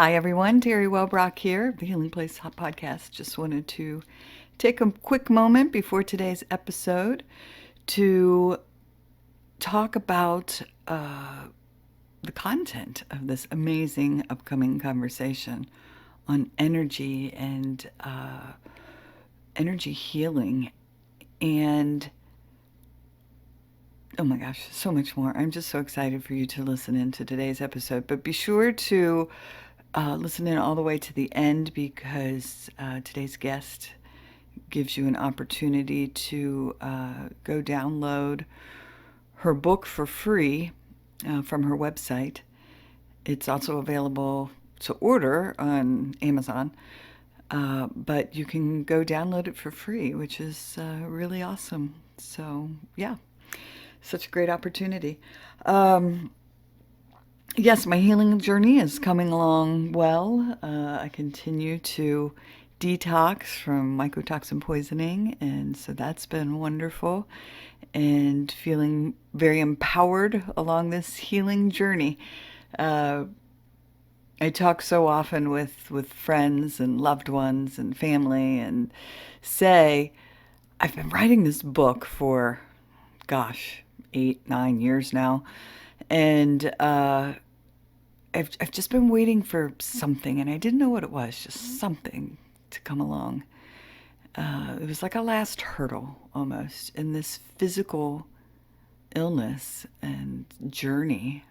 Hi, everyone. Teri Wellbrock here, the Healing Place Podcast. Just wanted to take a quick moment before today's episode to talk about the content of this amazing upcoming conversation on energy and energy healing. And oh my gosh, so much more. I'm just so excited for you to listen into today's episode. But be sure to listen in all the way to the end because today's guest gives you an opportunity to go download her book for free from her website. It's also available to order on Amazon, but you can go download it for free, which is really awesome. So, yeah, such a great opportunity. Yes, my healing journey is coming along well. I continue to detox from mycotoxin poisoning, and so that's been wonderful. And feeling very empowered along this healing journey. Uh, I talk so often with friends and loved ones and family and say, I've been writing this book for, gosh, 8, 9 years now. And I've just been waiting for something, and I didn't know what it was, just something to come along. It was like a last hurdle almost in this physical illness and journey,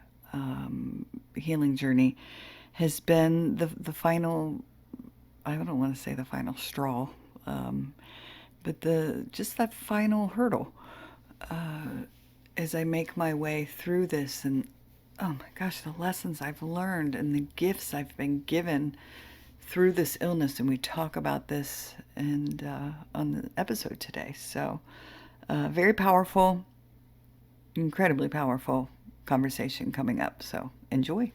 healing journey, has been the final, I don't want to say the final straw, but just that final hurdle as I make my way through this. And oh my gosh, the lessons I've learned and the gifts I've been given through this illness. And we talk about this and on the episode today. So very powerful, incredibly powerful conversation coming up. So enjoy.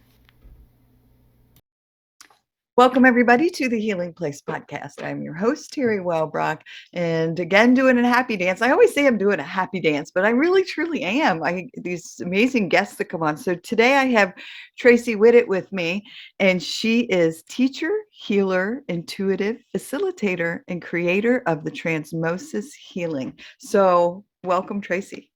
Welcome, everybody, to the Healing Place podcast. I'm your host, Teri Wellbrock, and again, doing a happy dance. I always say I'm doing a happy dance, but I really, truly am. These amazing guests that come on. So today I have Tracey Whittet with me, and she is teacher, healer, intuitive, facilitator, and creator of the Transmosis Healing. So welcome, Tracey.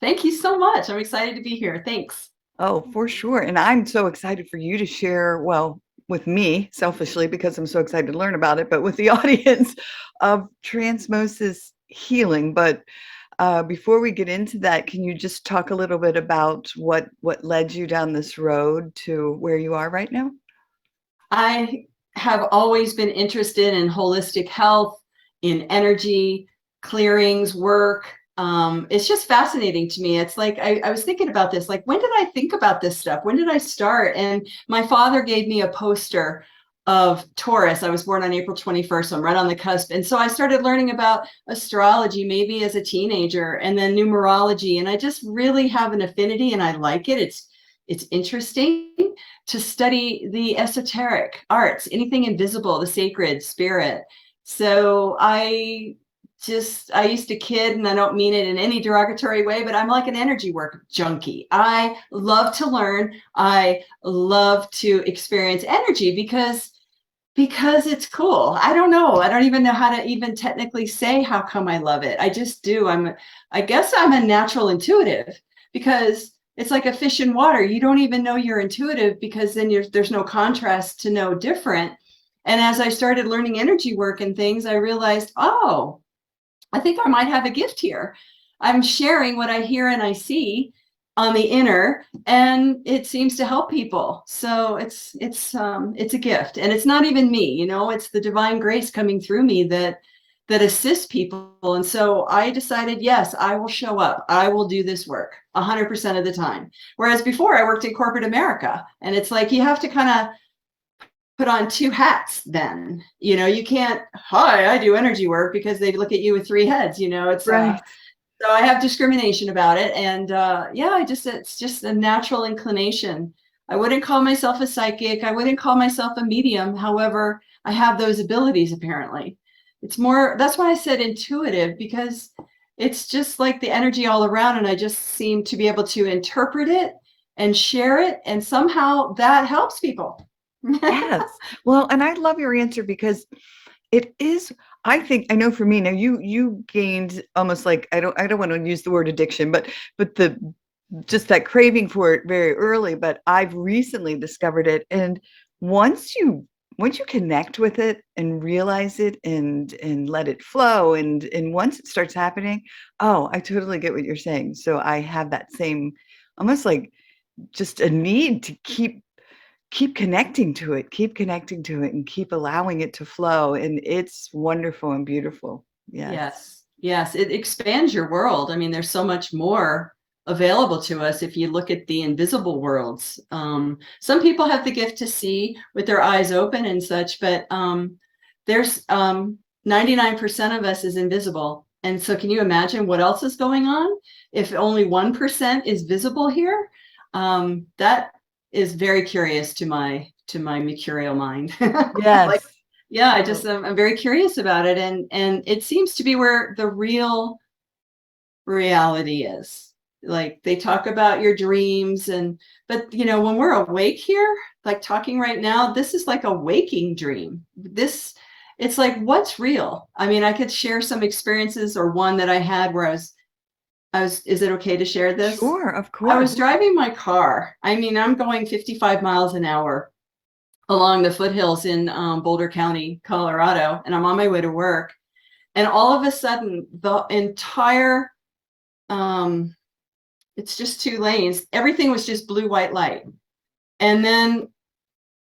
Thank you so much. I'm excited to be here. Thanks. Oh, for sure. And I'm so excited for you to share, well, with me selfishly, because I'm so excited to learn about it, but with the audience of Transmosis Healing. But before we get into that, can you just talk a little bit about what led you down this road to where you are right now? I have always been interested in holistic health, in energy, clearings, work. It's just fascinating to me. It's like I was thinking about this, like, when did I think about this stuff? When did I start? And my father gave me a poster of Taurus. I was born on April 21st, so I'm right on the cusp. And so I started learning about astrology maybe as a teenager, and then numerology. And I just really have an affinity and I like it. It's interesting to study the esoteric arts, anything invisible, the sacred, spirit. So I used to kid, and I don't mean it in any derogatory way, but I'm like an energy work junkie. I love to learn. I love to experience energy because it's cool. I don't know. I don't even know how to even technically say how come I love it. I just do. I guess I'm a natural intuitive, because it's like a fish in water. You don't even know you're intuitive because then there's no contrast to know different. And as I started learning energy work and things, I realized, oh, I think I might have a gift here. I'm sharing what I hear and I see on the inner, and it seems to help people. So it's a gift, and it's not even me, it's the divine grace coming through me that assists people. And so I decided, yes, I will show up. I will do this work 100% of the time. Whereas before I worked in corporate America, and it's like you have to kind of put on two hats then. You can't, hi, I do energy work, because they look at you with three heads. It's Right. so I have discrimination about it. And yeah, it's just a natural inclination. I wouldn't call myself a psychic. I wouldn't call myself a medium. However, I have those abilities apparently. It's more, that's why I said intuitive, because it's just like the energy all around, and I just seem to be able to interpret it and share it, and somehow that helps people. Yes. Well, and I love your answer because it is, I think, I know for me now, you gained almost like, I don't want to use the word addiction, but the just that craving for it very early, but I've recently discovered it. And once you once you connect with it and realize it and let it flow and once it starts happening, oh, I totally get what you're saying. So I have that same almost like just a need to keep connecting to it and keep allowing it to flow. And it's wonderful and beautiful. Yes. Yes, yes, it expands your world. I mean, there's so much more available to us if you look at the invisible worlds. Some people have the gift to see with their eyes open and such, but there's 99% of us is invisible. And so can you imagine what else is going on if only 1% is visible here? That is very curious to my mercurial mind. Like, Yes. yeah, Oh, I'm very curious about it, and it seems to be where the real reality is. Like they talk about your dreams, but when we're awake here, like talking right now, this is like a waking dream. It's like, what's real? I mean, I could share some experiences, or one that I had where is it okay to share this? sure, of I was course. driving my car. I mean, I'm going 55 miles an hour along the foothills in Boulder County, Colorado, and I'm on my way to work. And all of a sudden, the entire um, it's just two lanes. Everything was just blue white light, and then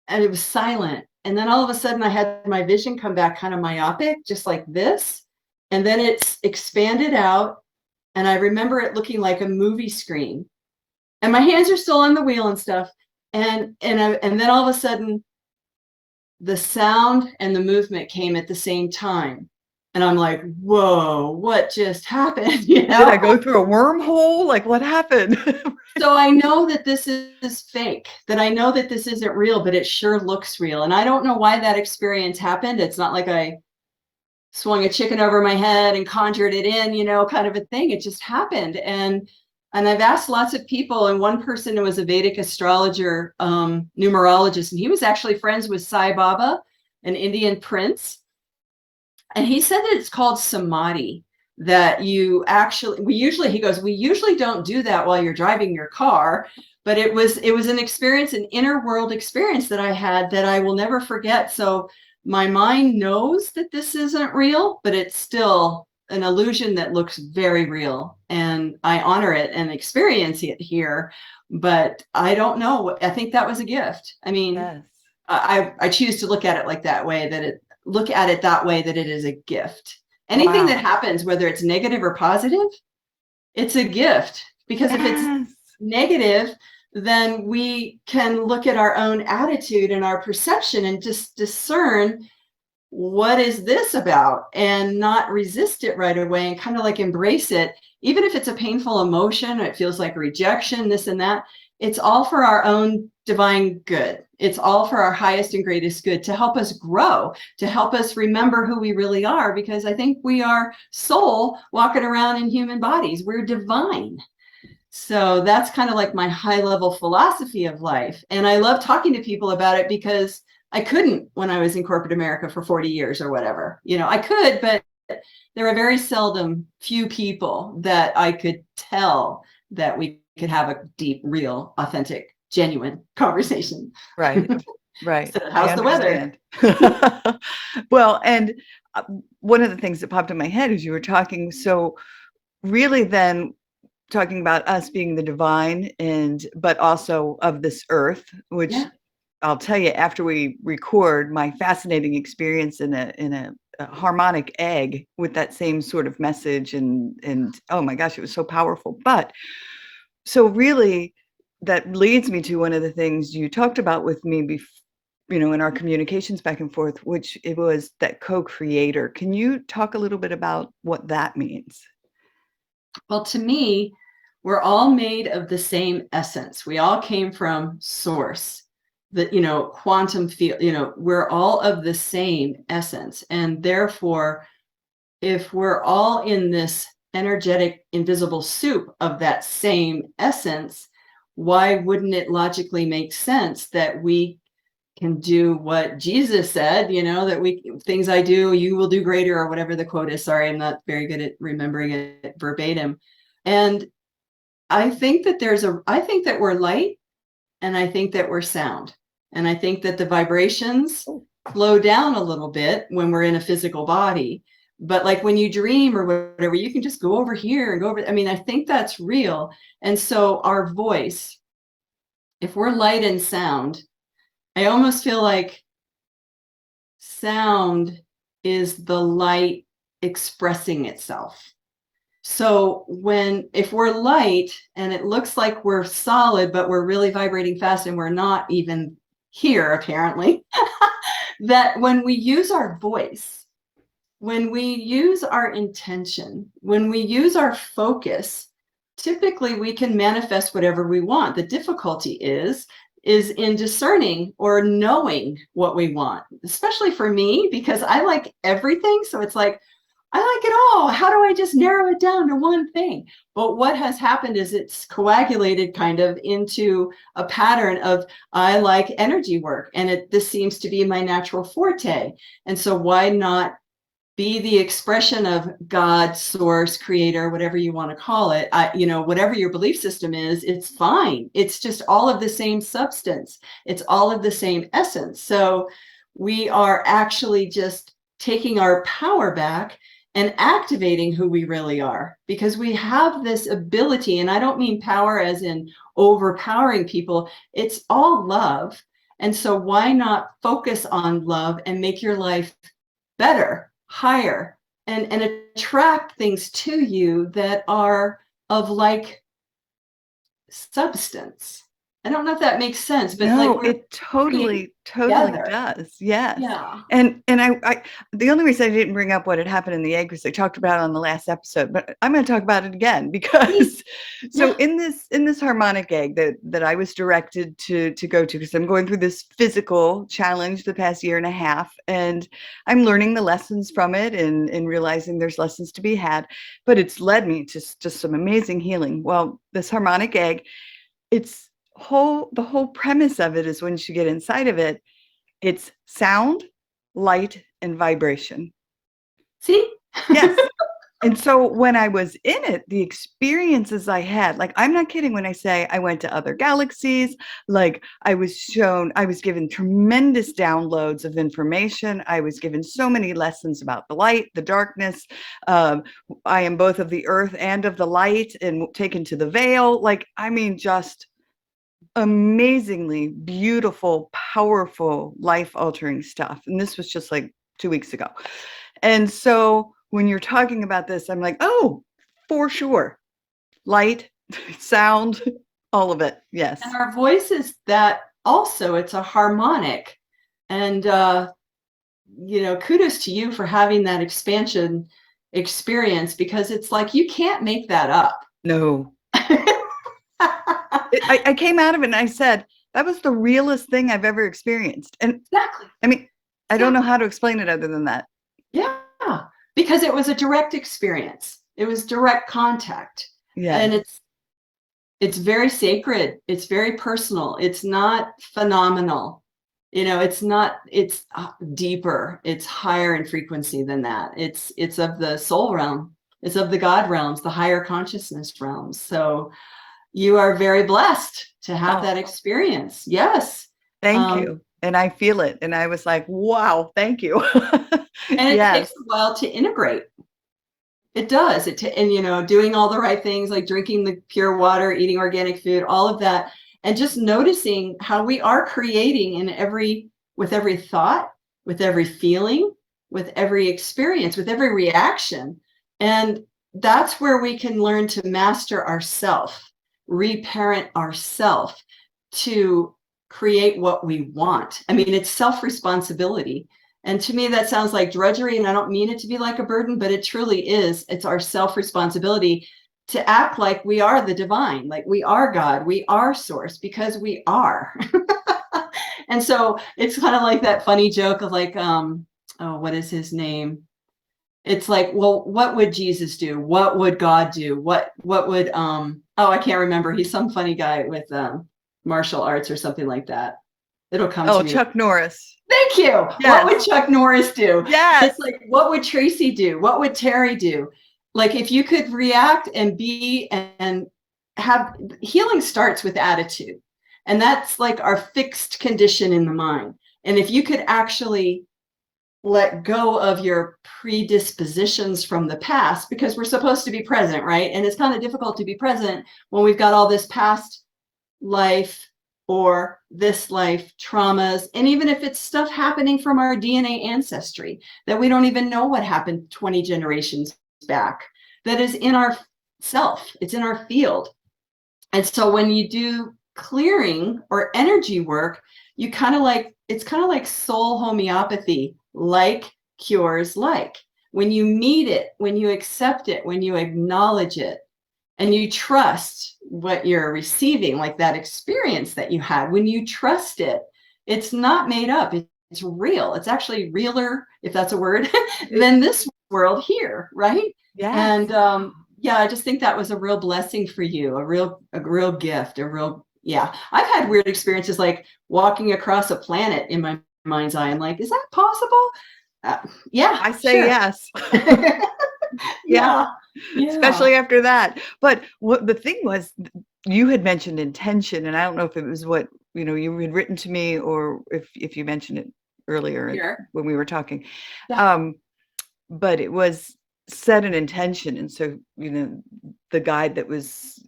and it was silent. And then all of a sudden, I had my vision come back, kind of myopic, just like this, and then it's expanded out. And I remember it looking like a movie screen, and my hands are still on the wheel and stuff. And then all of a sudden, the sound and the movement came at the same time. And I'm like, whoa, what just happened? Did I go through a wormhole? Like what happened? So I know that this is fake, that I know that this isn't real, but it sure looks real. And I don't know why that experience happened. It's not like I swung a chicken over my head and conjured it in, kind of a thing. It just happened. And I've asked lots of people, and one person who was a Vedic astrologer, numerologist, and he was actually friends with Sai Baba, an Indian prince. And he said that it's called samadhi, that he usually don't do that while you're driving your car, but it was an experience, an inner world experience that I had that I will never forget. So my mind knows that this isn't real, but it's still an illusion that looks very real. And I honor it and experience it here. But I don't know. I think that was a gift. I mean, Yes. I choose to look at it like that way, that it is a gift. Anything that Wow. happens, whether it's negative or positive, it's a gift. Because if it's Yes. negative, then we can look at our own attitude and our perception and just discern, what is this about, and not resist it right away, and kind of like embrace it. Even if it's a painful emotion, it feels like rejection, this and that, it's all for our own divine good. It's all for our highest and greatest good, to help us grow, to help us remember who we really are, because I think we are soul walking around in human bodies. We're divine. So that's kind of like my high level philosophy of life. And I love talking to people about it, because I couldn't when I was in corporate America for 40 years or whatever. I could, but there are very seldom few people that I could tell that we could have a deep, real, authentic, genuine conversation. Right. Right. So I how's the weather? understand. Well, and one of the things that popped in my head as you were talking, so really then talking about us being the divine and but also of this earth, which Yeah. I'll tell you after we record my fascinating experience in a harmonic egg with that same sort of message and oh my gosh, it was so powerful. But so really that leads me to one of the things you talked about with me in our communications back and forth, which it was that co-creator. Can you talk a little bit about what that means? Well, to me, we're all made of the same essence. We all came from source. That, quantum field, we're all of the same essence. And therefore, if we're all in this energetic, invisible soup of that same essence, why wouldn't it logically make sense that we can do what Jesus said, that things I do, you will do greater, or whatever the quote is. Sorry, I'm not very good at remembering it verbatim. And I think that we're light, and I think that we're sound. And I think that the vibrations slow down a little bit when we're in a physical body. But like when you dream or whatever, you can just go over here and go over. I mean, I think that's real. And so our voice, if we're light and sound, I almost feel like sound is the light expressing itself. So if we're light and it looks like we're solid, but we're really vibrating fast and we're not even here, apparently, that when we use our voice, when we use our intention, when we use our focus, typically we can manifest whatever we want. The difficulty is in discerning or knowing what we want, especially for me, because I like everything. So it's like, I like it all. How do I just narrow it down to one thing? But what has happened is it's coagulated kind of into a pattern of, I like energy work, and this seems to be my natural forte. And so why not be the expression of God, source, creator, whatever you want to call it? Whatever your belief system is, it's fine. It's just all of the same substance. It's all of the same essence. So we are actually just taking our power back and activating who we really are, because we have this ability. And I don't mean power as in overpowering people. It's all love. And so why not focus on love and make your life better, higher, and attract things to you that are of like substance? I don't know if that makes sense, but no, it totally does. Yes. Yeah. And I the only reason I didn't bring up what had happened in the egg was I talked about it on the last episode, but I'm going to talk about it again because so in this harmonic egg that I was directed to go to, because I'm going through this physical challenge the past year and a half, and I'm learning the lessons from it and realizing there's lessons to be had, but it's led me to just some amazing healing. Well, this harmonic egg, the whole premise of it is, once you get inside of it, it's sound, light, and vibration. See? Yes. And so when I was in it, the experiences I had, like, I'm not kidding when I say I went to other galaxies. Like, I was given tremendous downloads of information. I was given so many lessons about the light, the darkness. I am both of the earth and of the light, and taken to the veil. Like, I mean, just amazingly beautiful, powerful, life-altering stuff. And this was just like 2 weeks ago. And so when you're talking about this, I'm like, oh, for sure. Light, sound, all of it. Yes. And our voices, that also, it's a harmonic. And kudos to you for having that expansion experience, because it's like you can't make that up. No. I came out of it and I said, that was the realest thing I've ever experienced. And exactly. I mean, I don't know how to explain it other than that. Yeah, because it was a direct experience. It was direct contact. Yeah. And it's very sacred. It's very personal. It's not phenomenal. It's deeper. It's higher in frequency than that. It's of the soul realm. It's of the God realms, the higher consciousness realms. So you are very blessed to have that experience. Yes. Thank you. And I feel it. And I was like, wow, thank you. And it takes a while to integrate. It does. And doing all the right things, like drinking the pure water, eating organic food, all of that. And just noticing how we are creating with every thought, with every feeling, with every experience, with every reaction. And that's where we can learn to master ourself, reparent ourself to create what we want. I mean, it's self-responsibility. And to me, that sounds like drudgery, and I don't mean it to be like a burden, but it truly is. It's our self-responsibility to act like we are the divine, like we are God, we are source, because we are. And so it's kind of like that funny joke of like, what is his name? It's like, well, what would Jesus do? What would God do? What would, I can't remember. He's some funny guy with martial arts or something like that. It'll come to Oh, me. Chuck Norris. Thank you. What would Yes. Chuck Norris do? Yes. It's like, what would Tracy do? What would Teri do? Like, if you could react and be and have healing starts with attitude. And that's like our fixed condition in the mind. And if you could actually let go of your predispositions from the past, because we're supposed to be present, right? And it's kind of difficult to be present when we've got all this past life or this life traumas. And even if it's stuff happening from our DNA ancestry that we don't even know what happened 20 generations back, that is in our self, it's in our field. And so when you do clearing or energy work, you kind of like, it's kind of like soul homeopathy, like cures like. When you meet it, when you accept it, when you acknowledge it, and you trust what you're receiving, like that experience that you had, when you trust it, it's not made up. It's real. It's actually realer, if that's a word, than this world here, right? Yes. And yeah, I just think that was a real blessing for you, a real gift, a real, yeah. I've had weird experiences like walking across a planet in my mind's eye. I'm like, is that possible? Yeah, I say sure. yes. Yeah. Yeah. Especially after that. But what the thing was, you had mentioned intention, and I don't know if it was what, you had written to me, or if you mentioned it earlier Sure. when we were talking. Yeah. But it was set an intention. And so, the guide that was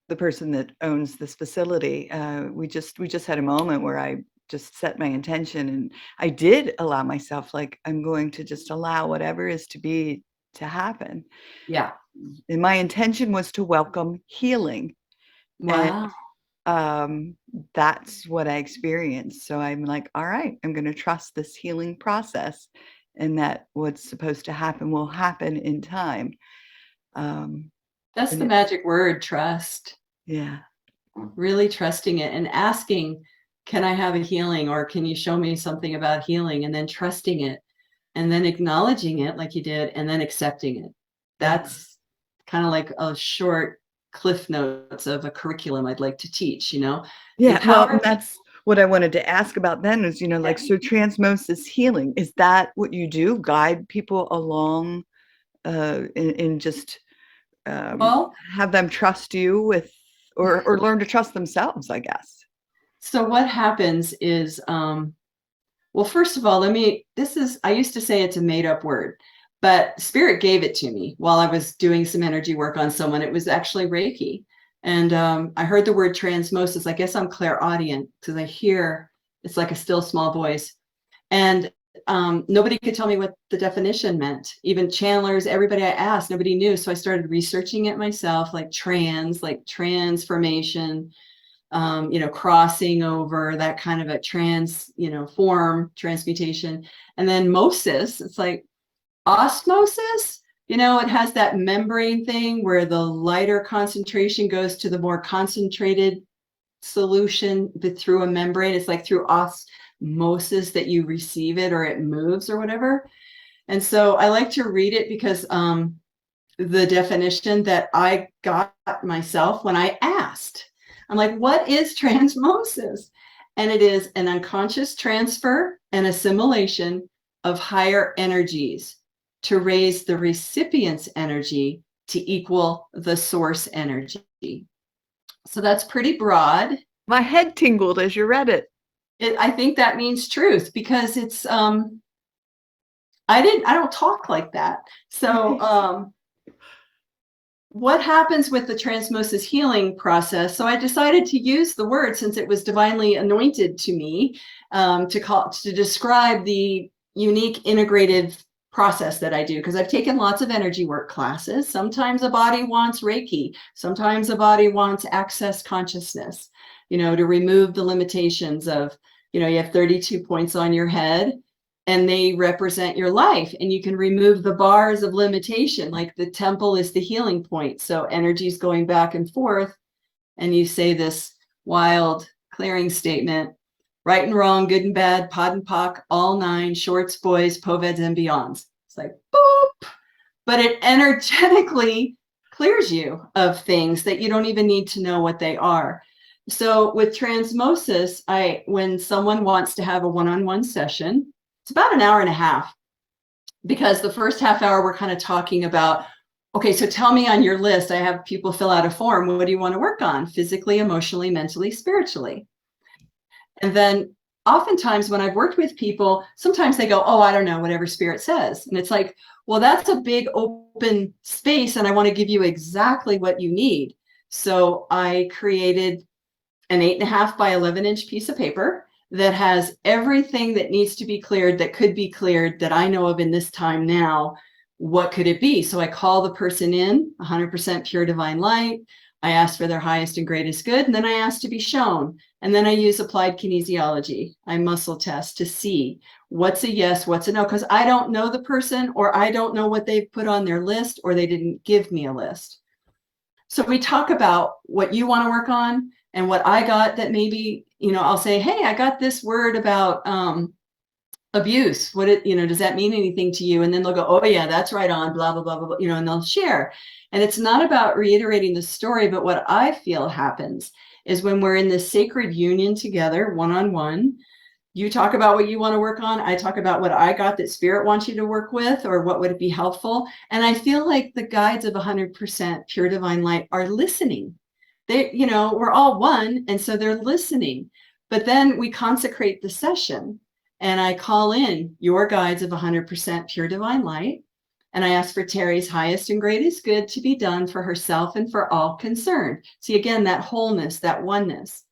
the person that owns this facility, we just had a moment where I just set my intention, and I did allow myself, like, I'm going to just allow whatever is to be to happen. Yeah. And my intention was to welcome healing. And Wow. that's what I experienced. So I'm like, all right, I'm going to trust this healing process, and that what's supposed to happen will happen in time. That's And the magic word, trust. yeah, Really trusting it and asking, can I have a healing, or can you show me something about healing? And then trusting it, and then acknowledging it like you did, and then accepting it. yeah, That's kind of like a short cliff notes of a curriculum I'd like to teach, yeah. Well, and empower. that's what I wanted to ask about then is, like, Yeah. so Transmosis Healing, is that what you do? Guide people along in just Well, have them trust you with, or learn to trust themselves, I guess. so what happens is, well, first of all, I used to say it's a made up word, but Spirit gave it to me while I was doing some energy work on someone. It was actually Reiki. And I heard the word transmosis. I guess I'm clairaudient because I hear it's like a still small voice. And nobody could tell me what the definition meant. Even channelers, everybody I asked, nobody knew. So I started researching it myself, like transformation, crossing over, that kind of a form transmutation. And then mosis, it's like osmosis, it has that membrane thing where the lighter concentration goes to the more concentrated solution, but through a membrane. It's like through osmosis that you receive it, or it moves or whatever. And so I like to read it because the definition that I got myself when I asked, I'm like, what is transmosis? And it is an unconscious transfer and assimilation of higher energies to raise the recipient's energy to equal the source energy. So that's pretty broad. My head tingled as you read it. I think that means truth, because it's I don't talk like that. So what happens with the transmosis healing process? So I decided to use the word, since it was divinely anointed to me, to describe the unique integrative process that I do, because I've taken lots of energy work classes. Sometimes a body wants Reiki, sometimes a body wants access consciousness, to remove the limitations of, you have 32 points on your head, and they represent your life, and you can remove the bars of limitation. Like the temple is the healing point, so energy is going back and forth, and you say this wild clearing statement: right and wrong, good and bad, pod and pock, all nine, shorts, boys, poveds, and beyonds. It's like boop, but it energetically clears you of things that you don't even need to know what they are. So with Transmosis, when someone wants to have a one-on-one session, it's about an hour and a half, because the first half hour we're kind of talking about, okay, so tell me on your list. I have people fill out a form. What do you want to work on? Physically, emotionally, mentally, spiritually. And then oftentimes when I've worked with people, sometimes they go, oh, I don't know, whatever spirit says. And it's like, well, that's a big open space, and I want to give you exactly what you need. So I created an 8.5 by 11-inch piece of paper that has everything that needs to be cleared, that could be cleared, that I know of in this time now. What could it be? So I call the person in, 100% pure divine light. I ask for their highest and greatest good, and then I ask to be shown. And then I use applied kinesiology. I muscle test to see what's a yes, what's a no, because I don't know the person, or I don't know what they've put on their list, or they didn't give me a list. So we talk about what you want to work on and what I got that maybe, I'll say, hey, I got this word about abuse. Does that mean anything to you? And then they'll go, oh yeah, that's right on, blah, blah, blah, blah, blah, and they'll share. And it's not about reiterating the story, but what I feel happens is when we're in this sacred union together, one-on-one, you talk about what you want to work on. I talk about what I got that spirit wants you to work with, or what would be helpful. And I feel like the guides of 100% pure divine light are listening. We're all one. And so they're listening. But then we consecrate the session, and I call in your guides of 100% pure divine light. And I ask for Teri's highest and greatest good to be done for herself and for all concerned. See, again, that wholeness, that oneness.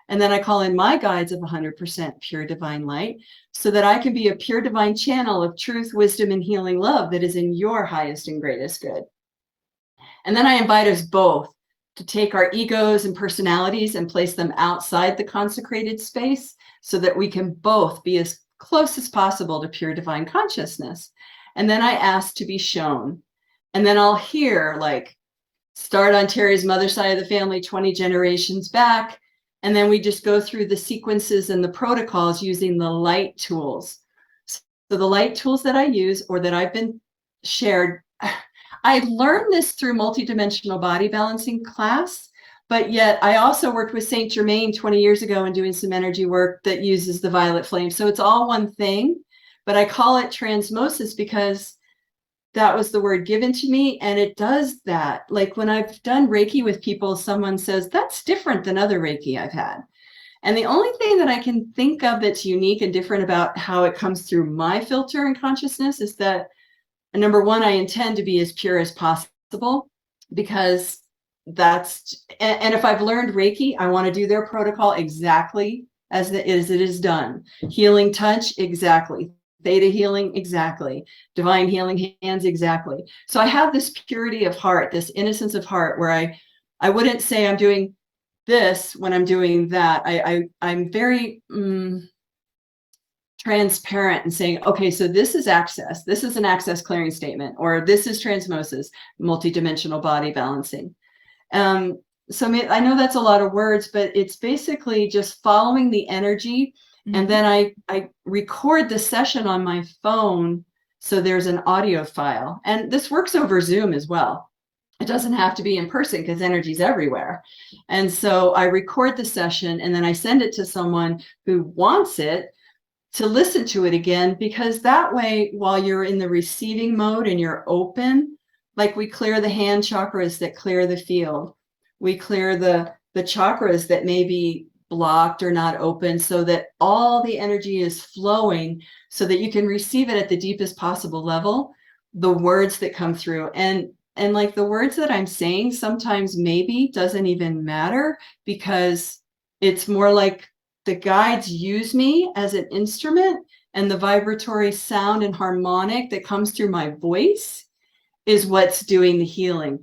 And then I call in my guides of 100% pure divine light, so that I can be a pure divine channel of truth, wisdom, and healing love that is in your highest and greatest good. And then I invite us both to take our egos and personalities and place them outside the consecrated space, so that we can both be as close as possible to pure divine consciousness. And then I ask to be shown. And then I'll hear, like, start on Teri's mother's side of the family, 20 generations back. And then we just go through the sequences and the protocols using the light tools. So the light tools that I use, or that I've been shared, I learned this through multidimensional body balancing class, but yet I also worked with Saint Germain 20 years ago and doing some energy work that uses the violet flame. So it's all one thing, but I call it Transmosis because that was the word given to me, and it does that. Like when I've done Reiki with people, someone says, that's different than other Reiki I've had. And the only thing that I can think of that's unique and different about how it comes through my filter and consciousness is that, number one, I intend to be as pure as possible, because and if I've learned Reiki, I want to do their protocol exactly as it is done. Healing touch, exactly. Theta healing, exactly. Divine healing hands, exactly. So I have this purity of heart, this innocence of heart, where I wouldn't say I'm doing this when I'm doing that. I'm very transparent and saying, okay, so this is access. This is an access clearing statement, or this is Transmosis, multidimensional body balancing. So I know that's a lot of words, but it's basically just following the energy. And then I record the session on my phone, so there's an audio file. And this works over Zoom as well. It doesn't have to be in person, because energy's everywhere. And so I record the session, and then I send it to someone who wants it to listen to it again, because that way, while you're in the receiving mode and you're open, like we clear the hand chakras that clear the field. We clear the chakras that may be blocked or not open, so that all the energy is flowing, so that you can receive it at the deepest possible level. The words that come through, and like the words that I'm saying sometimes maybe doesn't even matter, because it's more like the guides use me as an instrument, and the vibratory sound and harmonic that comes through my voice is what's doing the healing.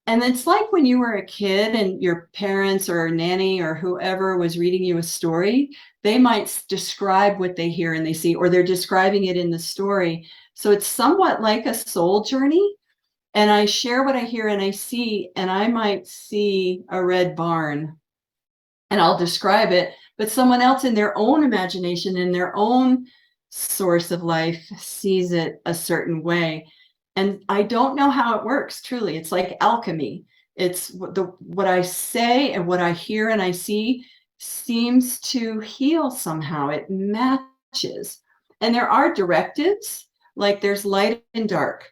And it's like when you were a kid and your parents or nanny or whoever was reading you a story, they might describe what they hear and they see, or they're describing it in the story. So it's somewhat like a soul journey. And I share what I hear and I see, and I might see a red barn and I'll describe it, but someone else in their own imagination, in their own source of life, sees it a certain way. And I don't know how it works, truly. It's like alchemy. It's what I say and what I hear and I see seems to heal somehow. It matches. And there are directives, like there's light and dark.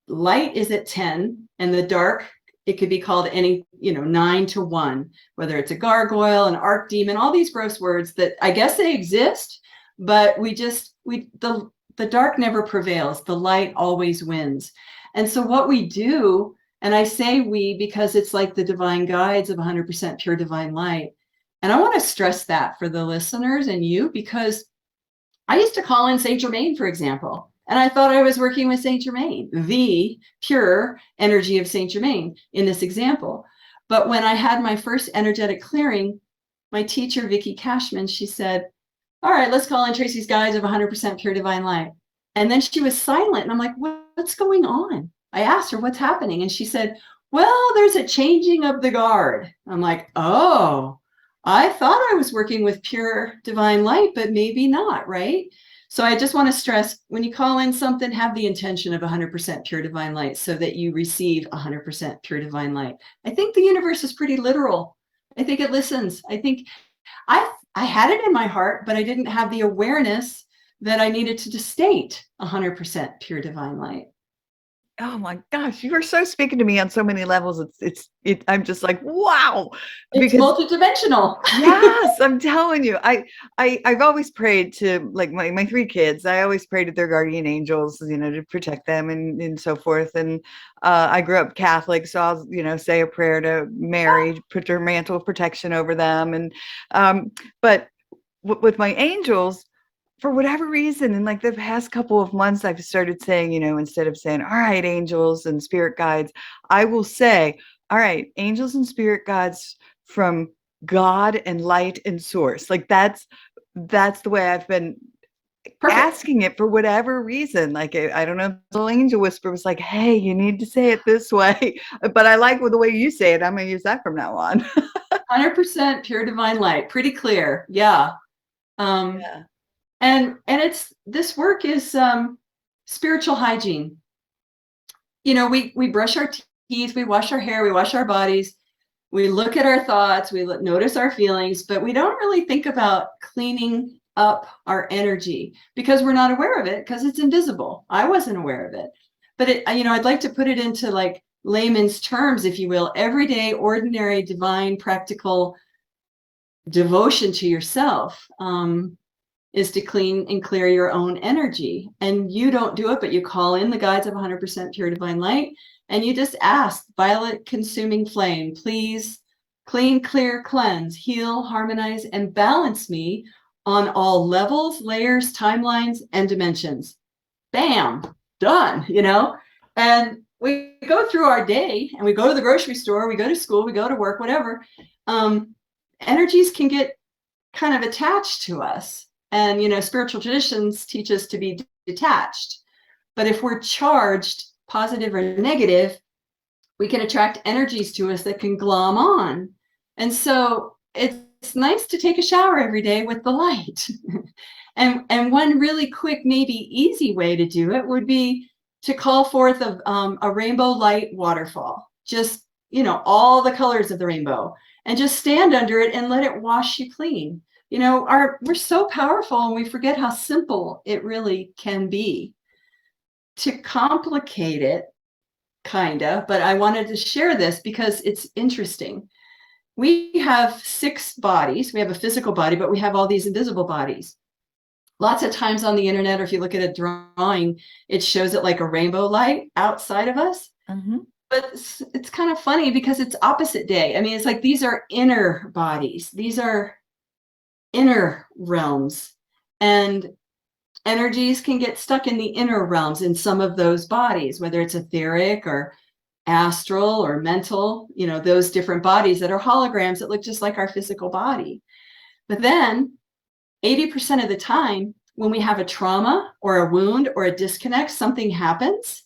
Light is at 10, and the dark, it could be called any, 9 to 1, whether it's a gargoyle, an arc demon, all these gross words that I guess they exist, but the dark never prevails. The light always wins. And so what we do, and I say we because it's like the divine guides of 100% pure divine light. And I want to stress that for the listeners and you, because I used to call in Saint Germain, for example, and I thought I was working with Saint Germain, the pure energy of Saint Germain in this example. But when I had my first energetic clearing, my teacher, Vicky Cashman, she said, all right, let's call in Tracy's guides of 100% pure divine light. And then she was silent. And I'm like, what's going on? I asked her, what's happening? And she said, well, there's a changing of the guard. I'm like, oh, I thought I was working with pure divine light, but maybe not, right? So I just want to stress, when you call in something, have the intention of 100% pure divine light so that you receive 100% pure divine light. I think the universe is pretty literal. I think it listens. I think I had it in my heart, but I didn't have the awareness that I needed to state 100% pure divine light. Oh my gosh, you are so speaking to me on so many levels. I'm just like, wow, It's because multidimensional. yes, I'm telling you, I've always prayed to, like, my three kids. I always prayed to their guardian angels, to protect them and so forth. And I grew up Catholic, so I'll, say a prayer to Mary, put her mantle of protection over them. And but with my angels, for whatever reason, in like the past couple of months, I've started saying, instead of saying, all right, angels and spirit guides, I will say, all right, angels and spirit guides from God and light and source. Like that's the way I've been Perfect. asking it for whatever reason. Like, I don't know, the little angel whisper was like, hey, you need to say it this way. But I like the way you say it. I'm going to use that from now on. 100% pure divine light. Pretty clear. Yeah. Yeah. And this work is spiritual hygiene. We brush our teeth, we wash our hair, we wash our bodies, we look at our thoughts, we notice our feelings, but we don't really think about cleaning up our energy because we're not aware of it, because it's invisible. I wasn't aware of it. But I'd like to put it into like layman's terms, if you will, everyday, ordinary, divine, practical devotion to yourself. Is to clean and clear your own energy. And you don't do it, but you call in the guides of 100% pure divine light, and you just ask, violet consuming flame, please clean, clear, cleanse, heal, harmonize, and balance me on all levels, layers, timelines, and dimensions. Bam, done, And we go through our day and we go to the grocery store, we go to school, we go to work, whatever. Energies can get kind of attached to us. And, spiritual traditions teach us to be detached. But if we're charged, positive or negative, we can attract energies to us that can glom on. And so it's nice to take a shower every day with the light. and one really quick, maybe easy way to do it would be to call forth a rainbow light waterfall. Just, all the colors of the rainbow. And just stand under it and let it wash you clean. We're so powerful and we forget how simple it really can be. To complicate it, but I wanted to share this because it's interesting. We have 6 bodies. We have a physical body, but we have all these invisible bodies. Lots of times on the internet, or if you look at a drawing, it shows it like a rainbow light outside of us. Mm-hmm. But it's kind of funny because it's opposite day. I mean, it's like these are inner bodies. These are inner realms, and energies can get stuck in the inner realms in some of those bodies, whether it's etheric or astral or mental, those different bodies that are holograms that look just like our physical body. But then 80% of the time, when we have a trauma or a wound or a disconnect, something happens.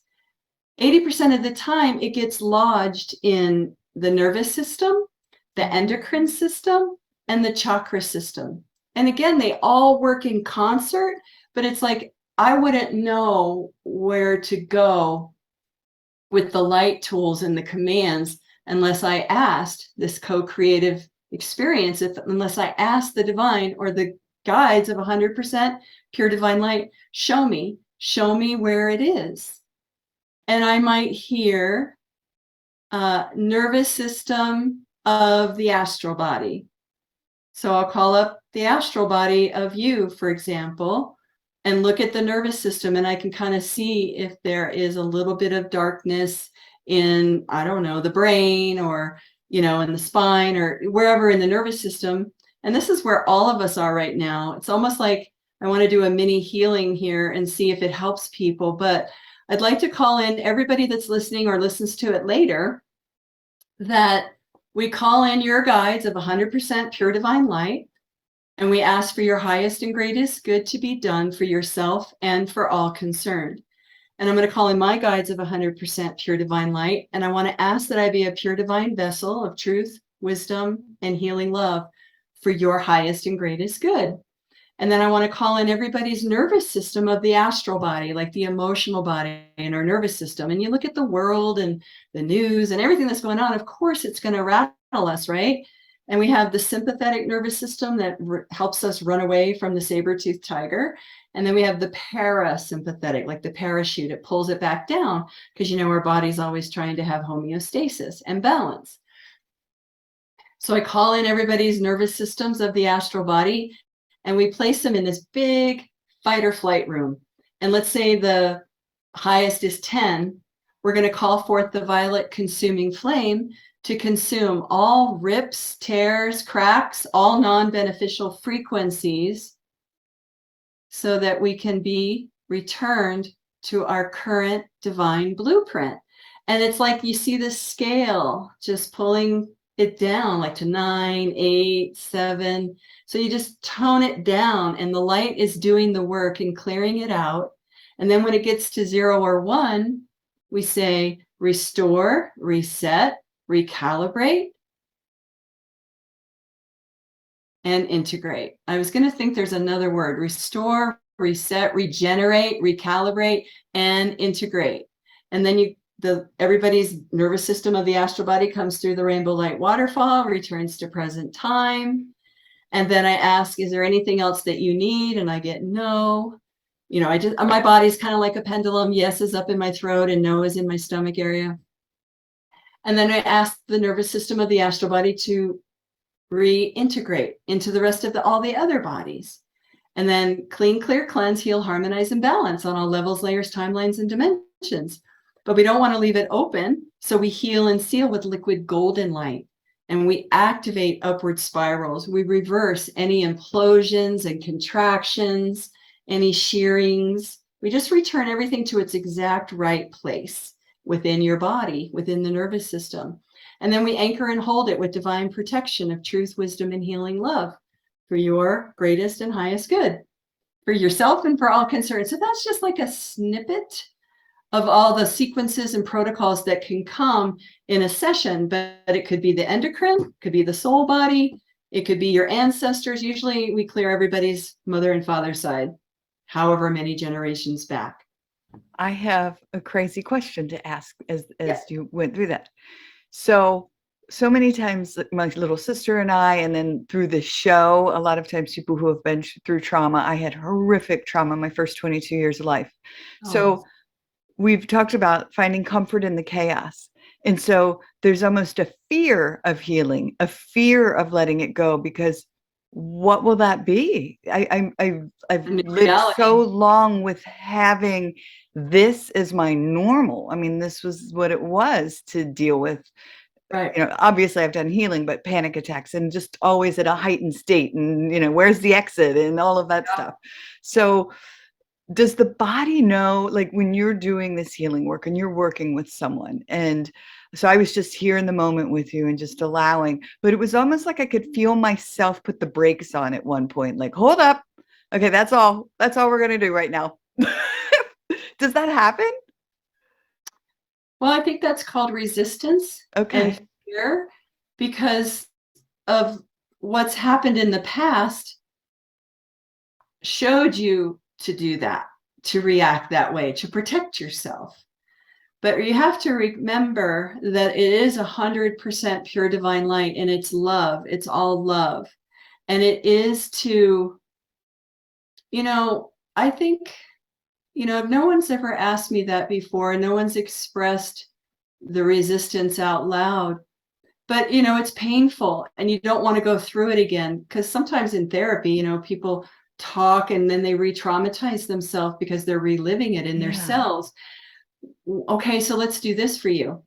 80% of the time, it gets lodged in the nervous system, the endocrine system, and the chakra system. And again, they all work in concert, but it's like I wouldn't know where to go with the light tools and the commands unless I asked this co-creative experience, unless I asked the divine or the guides of 100% pure divine light, show me where it is. And I might hear nervous system of the astral body. So I'll call up the astral body of you, for example, and look at the nervous system, and I can kind of see if there is a little bit of darkness in, I don't know, the brain, or, you know, in the spine, or wherever in the nervous system. And this is where all of us are right now. It's almost like I want to do a mini healing here and see if it helps people. But I'd like to call in everybody that's listening or listens to it later, that we call in your guides of 100% pure divine light, and we ask for your highest and greatest good to be done for yourself and for all concerned. And I'm going to call in my guides of 100% pure divine light, and I want to ask that I be a pure divine vessel of truth, wisdom, and healing love for your highest and greatest good. And then I want to call in everybody's nervous system of the astral body, like the emotional body and our nervous system. And you look at the world and the news and everything that's going on, of course, it's going to rattle us, right? And we have the sympathetic nervous system that helps us run away from the saber-toothed tiger. And then we have the parasympathetic, like the parachute. It pulls it back down because, you know, our body's always trying to have homeostasis and balance. So I call in everybody's nervous systems of the astral body, and we place them in this big fight or flight room. And let's say the highest is 10. We're going to call forth the violet consuming flame to consume all rips, tears, cracks, all non-beneficial frequencies, so that we can be returned to our current divine blueprint. And it's like you see the scale just pulling it down, like to 9, 8, 7. So you just tone it down, and the light is doing the work and clearing it out. And then when it gets to 0 or 1, we say restore, reset, recalibrate, and integrate. I was going to think there's another word: restore, reset, regenerate, recalibrate, and integrate. And then everybody's nervous system of the astral body comes through the rainbow light waterfall, returns to present time. And then I ask, is there anything else that you need? And I get no. You know, my body's kind of like a pendulum. Yes is up in my throat and no is in my stomach area. And then I ask the nervous system of the astral body to reintegrate into the rest of all the other bodies. And then clean, clear, cleanse, heal, harmonize, and balance on all levels, layers, timelines, and dimensions. But we don't want to leave it open. So we heal and seal with liquid golden light. And we activate upward spirals. We reverse any implosions and contractions, any shearings. We just return everything to its exact right place within your body, within the nervous system. And then we anchor and hold it with divine protection of truth, wisdom, and healing love for your greatest and highest good, for yourself and for all concerned. So that's just like a snippet of all the sequences and protocols that can come in a session. But it could be the endocrine, could be the soul body, it could be your ancestors. Usually we clear everybody's mother and father side, however many generations back. I have a crazy question to ask as you went through that. So many times my little sister and I, and then through the show, a lot of times people who have been through trauma. I had horrific trauma my first 22 years of life. Oh. So we've talked about finding comfort in the chaos. And so there's almost a fear of healing, a fear of letting it go, because what will that be? I've lived so long with having this as my normal. I mean, this was what it was to deal with. Right. You know, obviously I've done healing, but panic attacks and just always at a heightened state, and, you know, where's the exit and all of that stuff. So does the body know, like when you're doing this healing work and you're working with someone? And so I was just here in the moment with you and just allowing, but it was almost like I could feel myself put the brakes on at one point, like, hold up. Okay, that's all we're going to do right now. Does that happen? Well, I think that's called resistance. Okay. And fear, because of what's happened in the past showed you to do that, to react that way, to protect yourself. But you have to remember that it is 100% pure divine light, and it's love. It's all love. And it is to, I think, if no one's ever asked me that before, no one's expressed the resistance out loud, but it's painful and you don't want to go through it again, because sometimes in therapy, people talk and then they re-traumatize themselves because they're reliving it in their cells. Okay, so let's do this for you.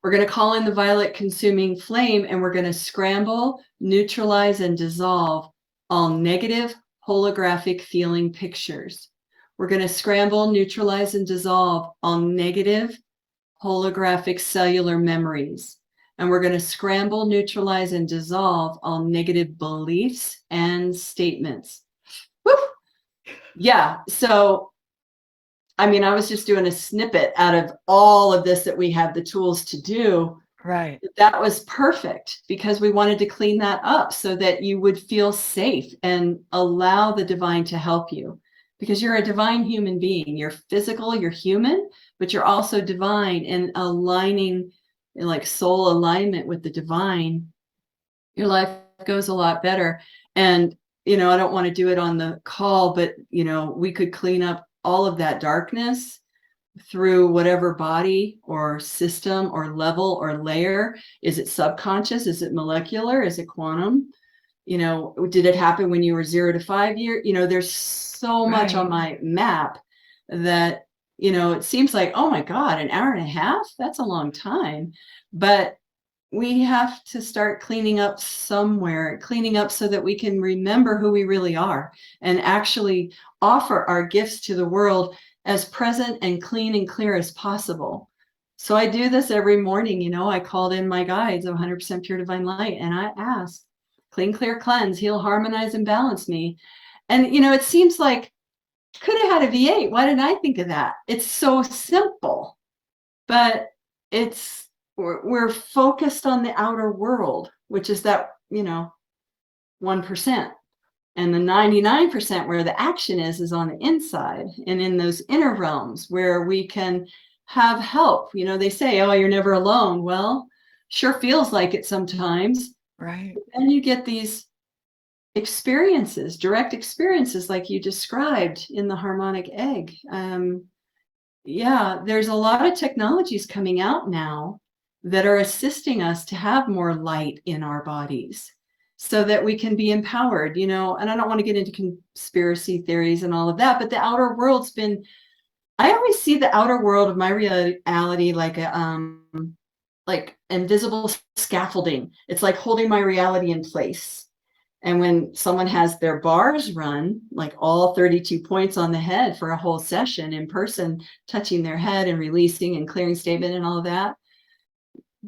We're going to call in the violet consuming flame, and we're going to scramble, neutralize, and dissolve all negative holographic feeling pictures. We're going to scramble, neutralize, and dissolve all negative holographic cellular memories. And we're going to scramble, neutralize, and dissolve all negative beliefs and statements. Woo! Yeah. So, I was just doing a snippet out of all of this that we have the tools to do. Right. That was perfect, because we wanted to clean that up so that you would feel safe and allow the divine to help you, because you're a divine human being. You're physical, you're human, but you're also divine, and aligning like soul alignment with the divine, your life goes a lot better. And, I don't want to do it on the call, but, we could clean up all of that darkness through whatever body or system or level or layer. Is it subconscious? Is it molecular? Is it quantum? Did it happen when you were 0 to 5 years? There's so much on my map that, it seems like, oh my God, an hour and a half? That's a long time. But we have to start cleaning up somewhere, cleaning up so that we can remember who we really are and actually offer our gifts to the world as present and clean and clear as possible. So I do this every morning. I called in my guides of 100% pure divine light, and I asked, clean, clear, cleanse, heal, harmonize, and balance me. And, it seems like, could have had a V8. Why didn't I think of that? It's so simple, but we're focused on the outer world, which is that, 1%. And the 99% where the action is on the inside, and in those inner realms where we can have help. They say, oh, you're never alone. Well, sure feels like it sometimes. Right. And you get these experiences, direct experiences like you described in the harmonic egg. There's a lot of technologies coming out now that are assisting us to have more light in our bodies so that we can be empowered, and I don't want to get into conspiracy theories and all of that, but the outer world's been, I always see the outer world of my reality like like invisible scaffolding. It's like holding my reality in place. And when someone has their bars run, like all 32 points on the head for a whole session in person, touching their head and releasing and clearing statement and all of that,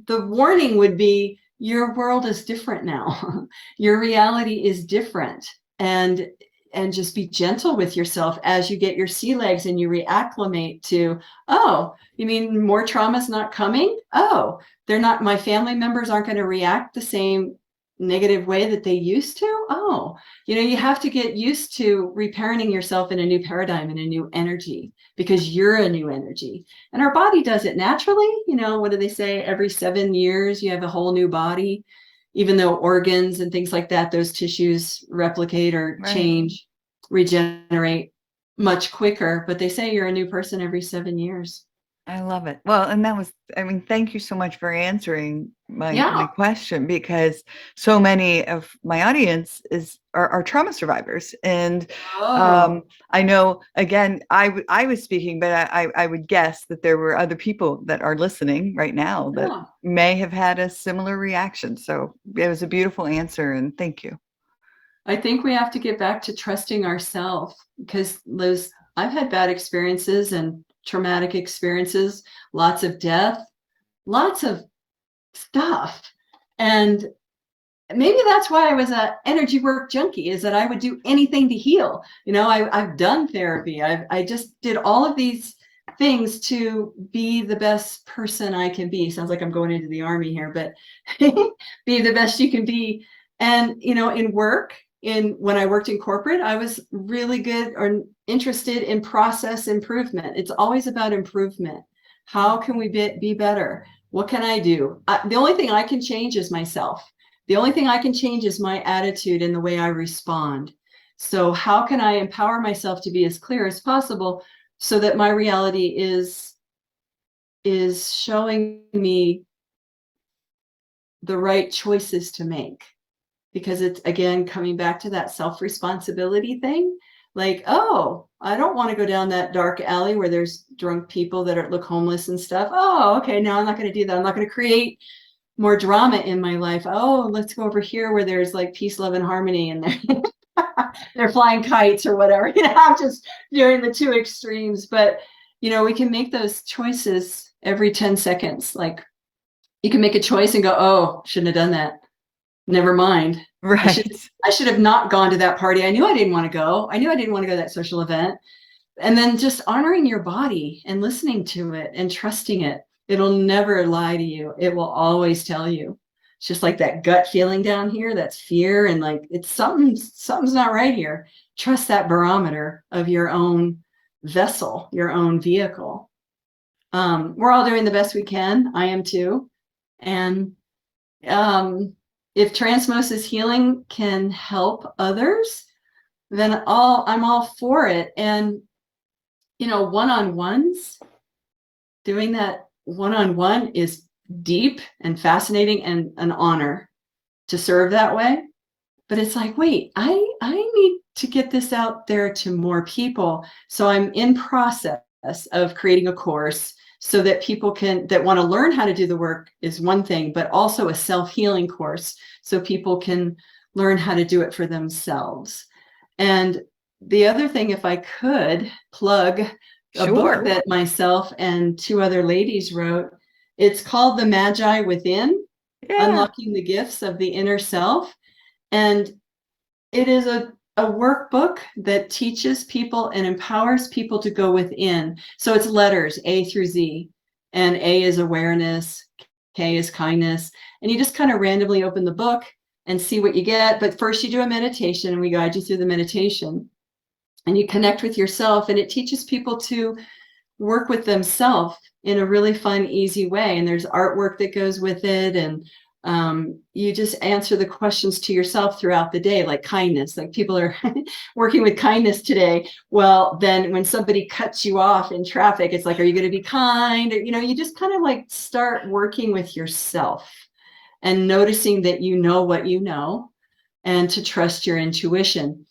the warning would be, your world is different now. Your reality is different. And just be gentle with yourself as you get your sea legs and you reacclimate to, oh, you mean more trauma's not coming? Oh, they're not, my family members aren't going to react the same negative way that they used to. Oh, you have to get used to reparenting yourself in a new paradigm, in a new energy, because you're a new energy, and our body does it naturally. What do they say? Every 7 years you have a whole new body, even though organs and things like that, those tissues replicate or change, regenerate much quicker. But they say you're a new person every 7 years. I love it. Well, and that was, thank you so much for answering my question, because so many of my audience are trauma survivors. And I know, again, I was speaking, but I would guess that there were other people that are listening right now that may have had a similar reaction. So it was a beautiful answer, and thank you. I think we have to get back to trusting ourselves, because I've had bad experiences and traumatic experiences, lots of death, lots of stuff. And maybe that's why I was an energy work junkie, is that I would do anything to heal. I've done therapy. I just did all of these things to be the best person I can be. Sounds like I'm going into the army here, but be the best you can be. And, in work, when I worked in corporate, I was really good or interested in process improvement. It's always about improvement. How can we be better? What can I do? The only thing I can change is myself. The only thing I can change is my attitude and the way I respond. So how can I empower myself to be as clear as possible so that my reality is showing me the right choices to make? Because it's, again, coming back to that self-responsibility thing. Like, oh, I don't want to go down that dark alley where there's drunk people that look homeless and stuff. Oh, okay, no, I'm not going to do that. I'm not going to create more drama in my life. Oh, let's go over here where there's like peace, love, and harmony, and they're flying kites or whatever. I'm just doing the two extremes. But we can make those choices every 10 seconds. Like, you can make a choice and go, oh, shouldn't have done that. Never mind. Right. I should have not gone to that party. I knew I didn't want to go. I knew I didn't want to go to that social event. And then just honoring your body and listening to it and trusting it. It'll never lie to you. It will always tell you. It's just like that gut feeling down here, that's fear, and like it's something's not right here. Trust that barometer of your own vessel, your own vehicle. We're all doing the best we can. I am too. And if Transmosis Healing can help others, then I'm all for it. And one-on-ones, doing that one-on-one is deep and fascinating and an honor to serve that way. But it's like, wait, I need to get this out there to more people. So I'm in process of creating a course so that people that want to learn how to do the work is one thing, but also a self-healing course so people can learn how to do it for themselves. And the other thing, if I could plug a book that myself and two other ladies wrote, it's called The Magi Within, Unlocking the Gifts of the Inner Self. And it is a workbook that teaches people and empowers people to go within. So it's letters A through Z, and A is awareness, K is kindness. And you just kind of randomly open the book and see what you get. But first you do a meditation, and we guide you through the meditation, and you connect with yourself, and it teaches people to work with themselves in a really fun, easy way. And there's artwork that goes with it. And you just answer the questions to yourself throughout the day, like kindness. Like, people are working with kindness today. Well, then when somebody cuts you off in traffic, it's like, are you going to be kind? Or, you just kind of like start working with yourself and noticing that you know what you know, and to trust your intuition.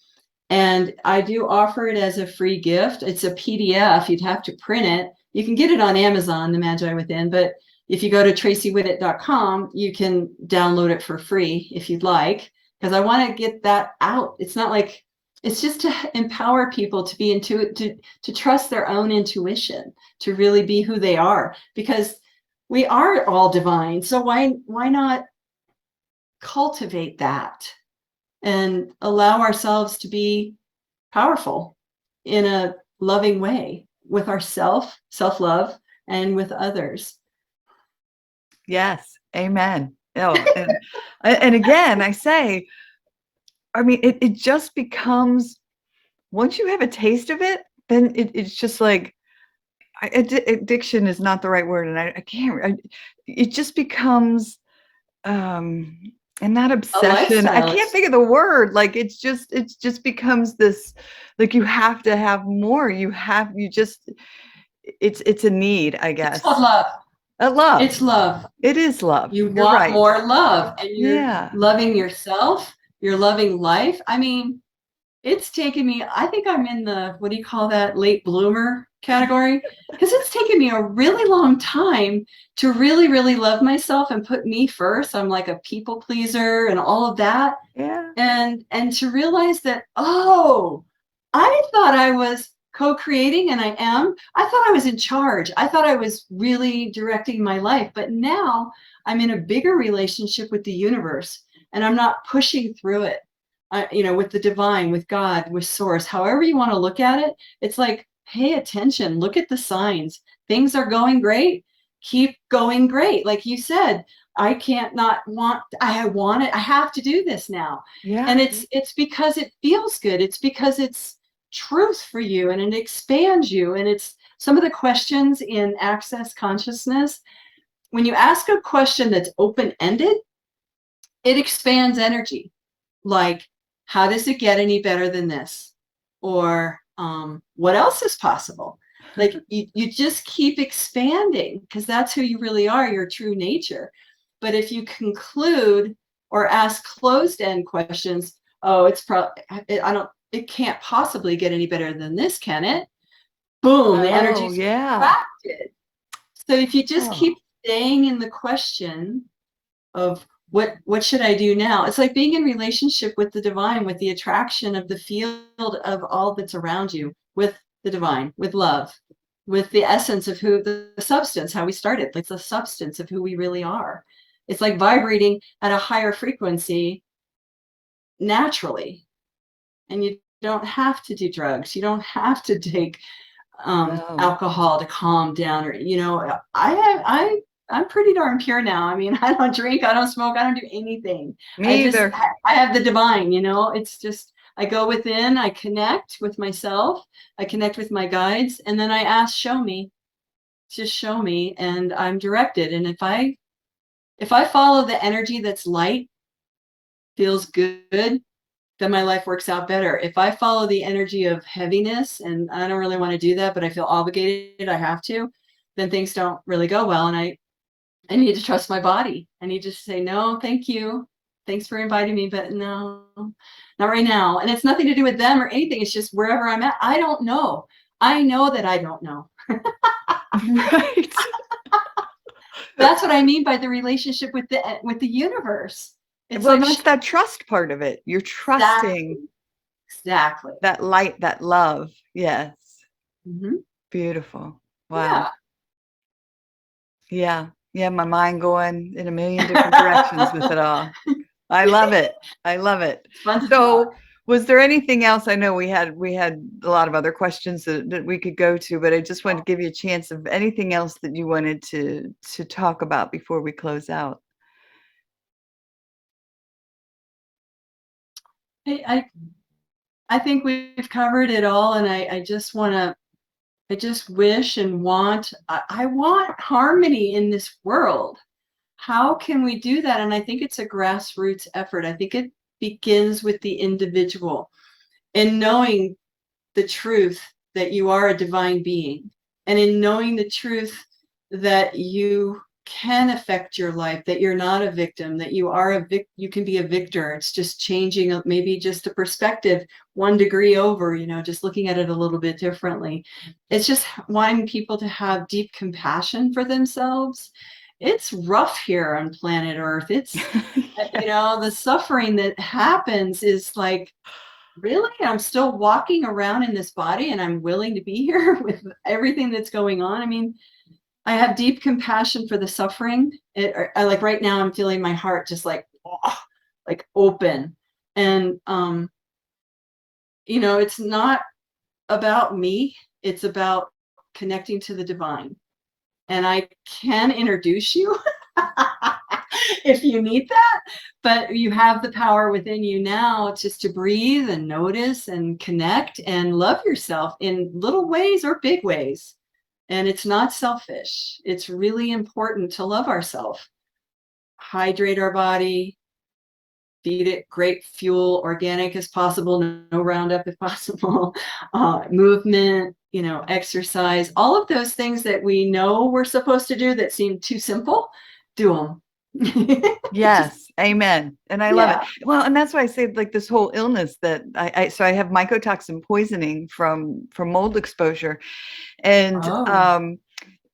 And I do offer it as a free gift. It's a PDF. You'd have to print it. You can get it on Amazon, The Magi Within, but if you go to tracywhittet.com, you can download it for free if you'd like, because I want to get that out. It's not like, it's just to empower people to be to trust their own intuition, to really be who they are, because we are all divine. So why not cultivate that and allow ourselves to be powerful in a loving way with ourself, self-love, and with others. Yes. Amen. And again, I say, I mean, it just becomes, once you have a taste of it, then it's just like, addiction is not the right word. And I can't, it just becomes, and not obsession. I can't think of the word. Like, it just becomes this, like, you have to have more. It's a need, I guess. It's called love. Love. It's love. It is love. You want more love, and you're loving yourself. You're loving life. I mean, it's taken me, I think I'm in the, what do you call that, late bloomer category? Because it's taken me a really long time to really, really love myself and put me first. I'm like a people pleaser and all of that. Yeah. And to realize that, oh, I thought I was co-creating, and I am. I thought I was in charge. I thought I was really directing my life. But now I'm in a bigger relationship with the universe, and I'm not pushing through it. With the divine, with God, with source, however you want to look at it. It's like, pay attention, look at the signs. Things are going great. Keep going great. Like you said, I can't not want, I want it. I have to do this now. Yeah. And it's because it feels good. It's because it's truth for you, and it expands you, and it's some of the questions in Access Consciousness, when you ask a question that's open-ended, it expands energy. Like, how does it get any better than this? Or what else is possible? Like, you just keep expanding, because that's who you really are, your true nature. But if you conclude or ask closed-end questions, oh, it's probably, it can't possibly get any better than this, can it? Boom, the energy's attracted. So if you just keep staying in the question of what should I do now? It's like being in relationship with the divine, with the attraction of the field of all that's around you, with the divine, with love, with the essence of who the substance, how we started. It's the substance of who we really are. It's like vibrating at a higher frequency naturally. And you don't have to do drugs. You don't have to take alcohol to calm down, or, you know, I'm pretty darn pure now. I mean, I don't drink, I don't smoke, I don't do anything. Me either. I have the divine, you know. It's just, I go within, I connect with myself, I connect with my guides, and then I ask, show me, just show me, and I'm directed. And if I follow the energy that's light, feels good, then my life works out better. If I follow the energy of heaviness, and I don't really want to do that, but I feel obligated, I have to, then things don't really go well. And I need to trust my body. I need to say, no, thank you. Thanks for inviting me, but no, not right now. And it's nothing to do with them or anything. It's just wherever I'm at. I don't know. I know that I don't know. Right. That's what I mean by the relationship with the universe. It's well, like, that's that trust part of it. You're trusting exactly that light, that love. Yes. Mm-hmm. Beautiful. Wow. Yeah. Yeah. My mind going in a million different directions with it all. I love it. I love it. So was there anything else? I know we had a lot of other questions that we could go to, but I just wanted to give you a chance of anything else that you wanted to talk about before we close out. I think we've covered it all, and I just wish and want, I want harmony in this world. How can we do that? And I think it's a grassroots effort. I think it begins with the individual and knowing the truth that you are a divine being, and in knowing the truth that you can affect your life, that you're not a victim, that you are you can be a victor. It's just changing maybe just a perspective 1 degree over, you know, just looking at it a little bit differently. It's just wanting people to have deep compassion for themselves. It's rough here on planet Earth. It's, you know, the suffering that happens is like, really? I'm still walking around in this body and I'm willing to be here with everything that's going on. I mean, I have deep compassion for the suffering. I like right now I'm feeling my heart just like open. And, you know, it's not about me. It's about connecting to the divine. And I can introduce you if you need that, but you have the power within you now just to breathe and notice and connect and love yourself in little ways or big ways. And it's not selfish. It's really important to love ourselves. Hydrate our body, feed it great fuel, organic as possible, no Roundup if possible, movement, you know, exercise, all of those things that we know we're supposed to do that seem too simple, do them. Yes, amen. And I love it. Well, and that's why I say, like, this whole illness that so I have mycotoxin poisoning from mold exposure, and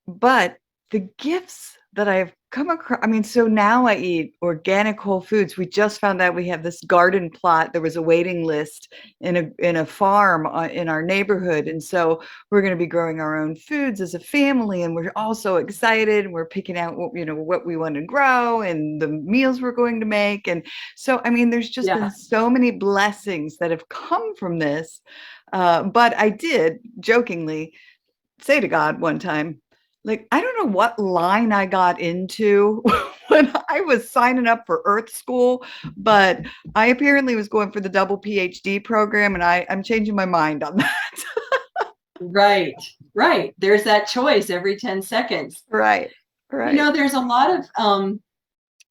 but the gifts that I've come across, I mean, so now I eat organic whole foods. We just found out we have this garden plot. There was a waiting list in a farm in our neighborhood. And so we're going to be growing our own foods as a family. And we're all so excited. We're picking out what, you know, what we want to grow and the meals we're going to make. And so, I mean, there's just been so many blessings that have come from this. But I did jokingly say to God one time, like, I don't know what line I got into when I was signing up for Earth School, but I apparently was going for the double PhD program, and I'm changing my mind on that. Right. Right. There's that choice every 10 seconds. Right. You know, there's a lot of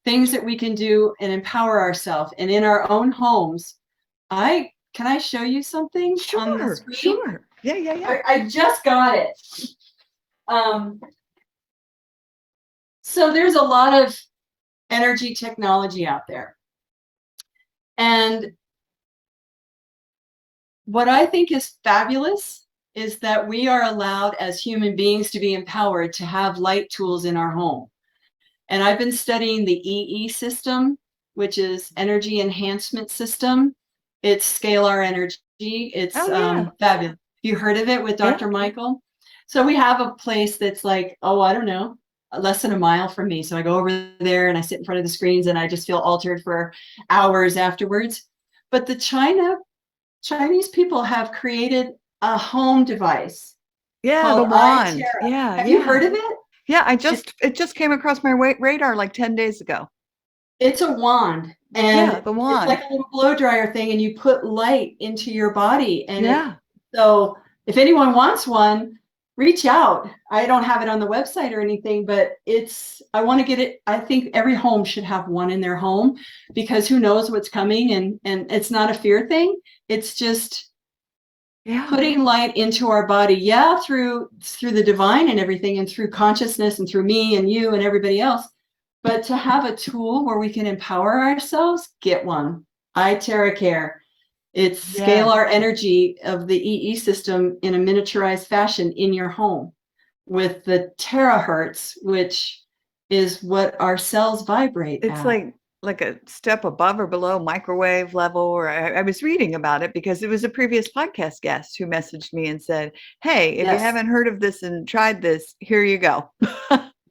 things that we can do and empower ourselves. And in our own homes, can I show you something on the screen? Sure. Yeah. I just got it. So there's a lot of energy technology out there. And what I think is fabulous is that we are allowed as human beings to be empowered to have light tools in our home. And I've been studying the EE system, which is energy enhancement system. It's scalar energy. It's fabulous. You heard of it with Dr. Michael? So we have a place that's like, I don't know, less than a mile from me. So I go over there and I sit in front of the screens and I just feel altered for hours afterwards. But the Chinese people have created a home device. Yeah, the wand. Have you heard of it? Yeah, it just came across my radar like 10 days ago. It's a wand. And the wand. It's like a little blow dryer thing, and you put light into your body. And so if anyone wants one, reach out. I don't have it on the website or anything, but I want to get it. I think every home should have one in their home, because who knows what's coming, and it's not a fear thing. It's just putting light into our body, through the divine and everything, and through consciousness, and through me and you and everybody else. But to have a tool where we can empower ourselves, get one. Teri care. It's scalar energy of the EE system in a miniaturized fashion in your home with the terahertz, which is what our cells vibrate at. It's like a step above or below microwave level. Or I was reading about it because it was a previous podcast guest who messaged me and said, hey, if you haven't heard of this and tried this, here you go.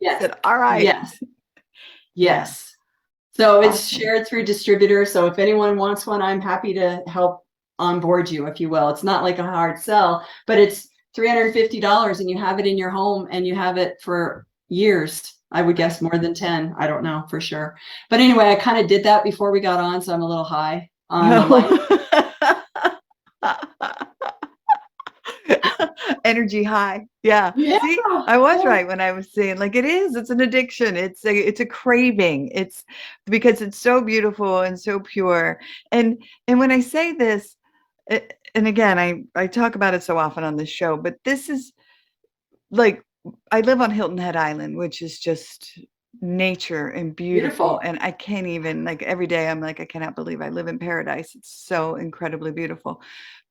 Yes. I said, all right. Yes. So it's shared through distributors. So if anyone wants one, I'm happy to help onboard you, if you will. It's not like a hard sell, but it's $350 and you have it in your home and you have it for years. I would guess more than 10. I don't know for sure. But anyway, I kind of did that before we got on, so I'm a little high on the light. Energy high. Yeah. See, I was right when I was saying, like, it's an addiction. It's a craving. It's because it's so beautiful and so pure. And when I say this, and again, I talk about it so often on this show, but this is like, I live on Hilton Head Island, which is just nature and beautiful. And I can't even, like, every day I'm like, I cannot believe I live in paradise. It's so incredibly beautiful.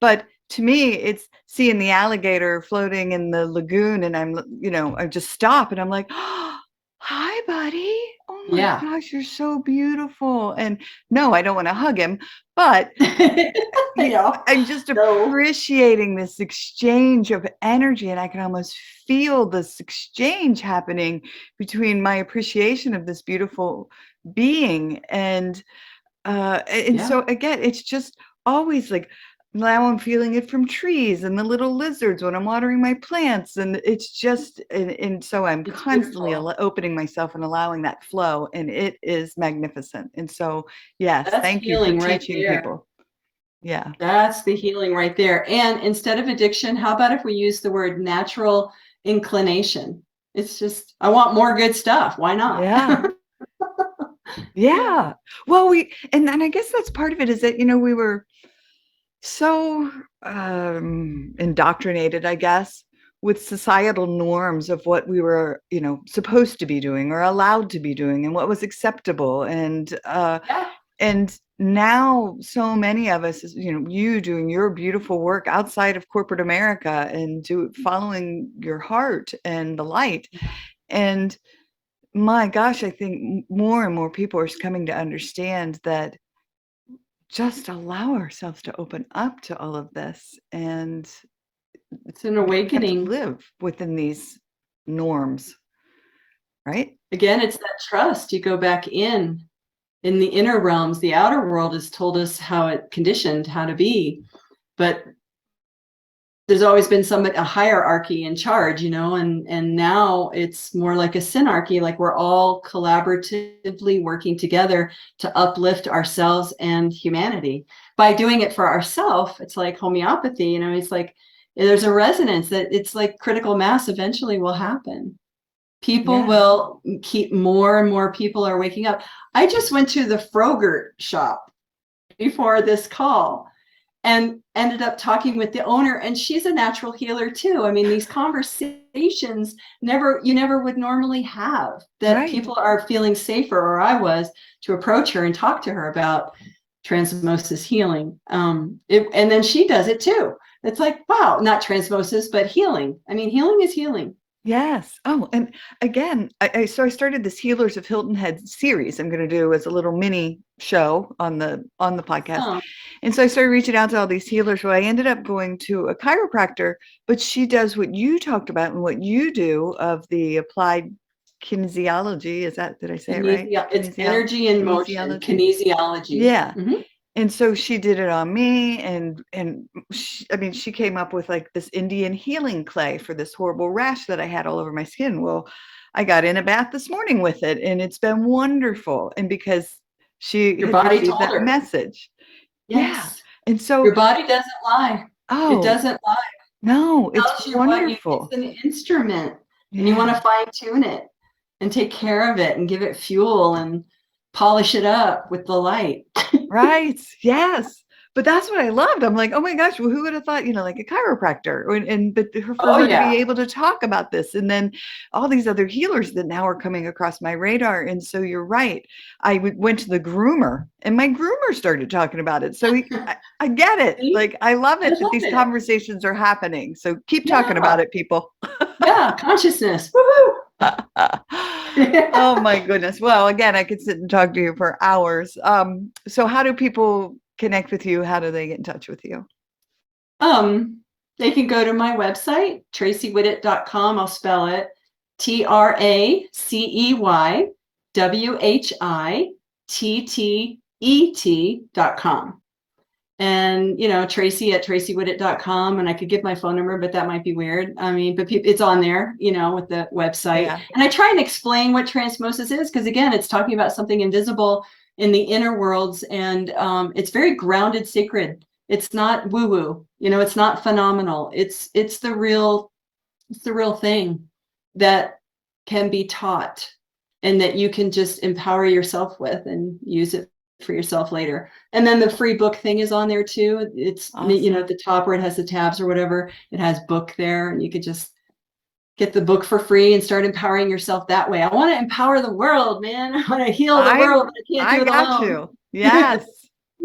But to me, it's seeing the alligator floating in the lagoon, and I just stop and I'm like, oh, hi, buddy. Oh my gosh, you're so beautiful. And no, I don't want to hug him, but I'm just appreciating this exchange of energy, and I can almost feel this exchange happening between my appreciation of this beautiful being and so again, it's just always like, now I'm feeling it from trees and the little lizards when I'm watering my plants, and it's just and so I'm constantly opening myself and allowing that flow, and it is magnificent. And so thank you for teaching people. Yeah, that's the healing right there. And instead of addiction, how about if we use the word natural inclination? It's just, I want more good stuff. Why not? Yeah. Well, and I guess that's part of it, is that we were so indoctrinated, I guess, with societal norms of what we were supposed to be doing or allowed to be doing and what was acceptable. And and now so many of us, you doing your beautiful work outside of corporate America and following your heart and the light. And my gosh, I think more and more people are coming to understand that just allow ourselves to open up to all of this, and it's an awakening. Live within these norms, right? Again, it's that trust. You go back in the inner realms. The outer world has told us how it conditioned how to be, but there's always been a hierarchy in charge, and now it's more like a synarchy, like we're all collaboratively working together to uplift ourselves and humanity. By doing it for ourselves, it's like homeopathy, it's like There's a resonance that it's like critical mass eventually will happen. People Yeah. will keep, more and more people are waking up. I just went to the Frogurt shop before this call and ended up talking with the owner, and she's a natural healer too. I mean, these conversations you never would normally have, that Right. people are feeling safer, or I was, to approach her and talk to her about Transmosis Healing. And then she does it too. It's like, wow, not transmosis, but healing. I mean, healing is healing. Yes. Oh, and again, so I started this Healers of Hilton Head series I'm going to do as a little mini show on the podcast. Oh, And so I started reaching out to all these healers. Well, I ended up going to a chiropractor, but she does what you talked about and what you do of the applied kinesiology. Is that, did I say it right? It's energy in motion, Kinesiology. kinesiology. Yeah. Mhm. And so she did it on me, and she, I mean, she came up with like this Indian healing clay for this horrible rash that I had all over my skin. Well, I got in a bath this morning with it, and it's been wonderful. And because she Your had body received told that her. message. Yeah. Yes. And so, Your body doesn't lie. It oh, doesn't lie. no, It it's tells you what you, it's wonderful. an instrument, and you want Yeah. to fine tune it and take care of it and give it fuel and polish it up with the light. Right. Yes. But that's what I loved. I'm like, oh my gosh, well, who would have thought, like a chiropractor, but for Oh her to be yeah. able to talk about this, and then all these other healers that now are coming across my radar. And so you're right. I went to the groomer, and my groomer started talking about it. So I get it. See? Like, I love I it that love these it. conversations are happening. So keep talking about Yeah. it, people. Yeah. Consciousness. Woohoo. Oh my goodness. Well, again, I could sit and talk to you for hours. So how do people connect with you? How do they get in touch with you? um, they can go to my website, TraceyWhittet.com. I'll spell it TraceyWhittet.com. And Tracy at TraceyWhittet.com, and I could give my phone number, but that might be weird. I mean, but it's on there, with the website. Yeah. And I try and explain what transmosis is, because again, it's talking about something invisible in the inner worlds, and it's very grounded, sacred. It's not woo woo, it's not phenomenal. It's the real thing that can be taught, and that you can just empower yourself with and use it for yourself later. And then the free book thing is on there too. It's Awesome. at the top where it has the tabs or whatever, it has book there, and you could just get the book for free and start empowering yourself that way. I want to empower the world, man. I want to heal the world, but I can't I do it got alone. you. Yes. And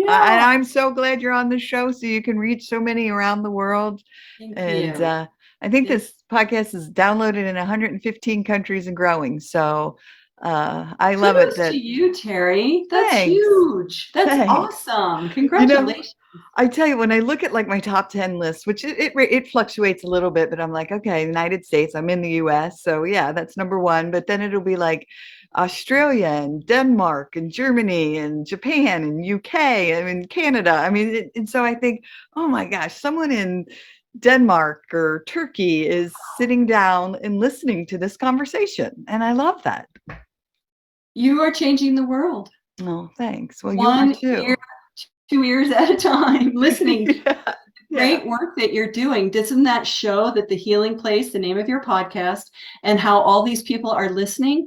Yeah. I'm so glad you're on the show so you can reach so many around the world. Thank And you. I think this podcast is downloaded in 115 countries and growing. So I love it Kudos to that, you, Teri. That's thanks. huge. That's Thanks. awesome. You know, Congratulations. I tell you, when I look at like my top 10 list, which it fluctuates a little bit, but I'm like, okay, United States, I'm in the US. So yeah, that's number one. But then it'll be like Australia and Denmark and Germany and Japan and UK, I mean, Canada. I mean, and so I think, oh my gosh, someone in Denmark or Turkey is sitting down and listening to this conversation. And I love that. You are changing the world. Oh, thanks. Well, you are One too. ear, 2 ears at a time, listening. Yeah. Yeah. Great work that you're doing. Doesn't that show that the healing place, the name of your podcast, and how all these people are listening,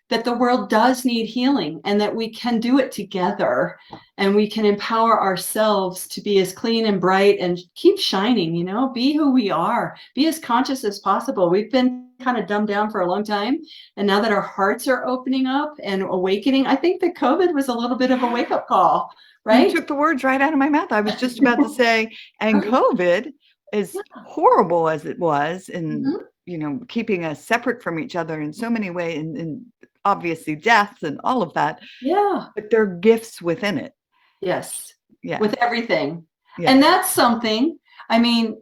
that the world does need healing, and that we can do it together, and we can empower ourselves to be as clean and bright and keep shining, be who we are, be as conscious as possible. We've been kind of dumbed down for a long time. And now that our hearts are opening up and awakening, I think that COVID was a little bit of a wake up call, You right? took the words right out of my mouth. I was just about to say, and COVID, as horrible as it was, and Mhm. keeping us separate from each other in so many ways, and obviously deaths and all of that, Yeah. but there are gifts within it. Yes. Yeah. With everything. Yeah. And that's something, I mean,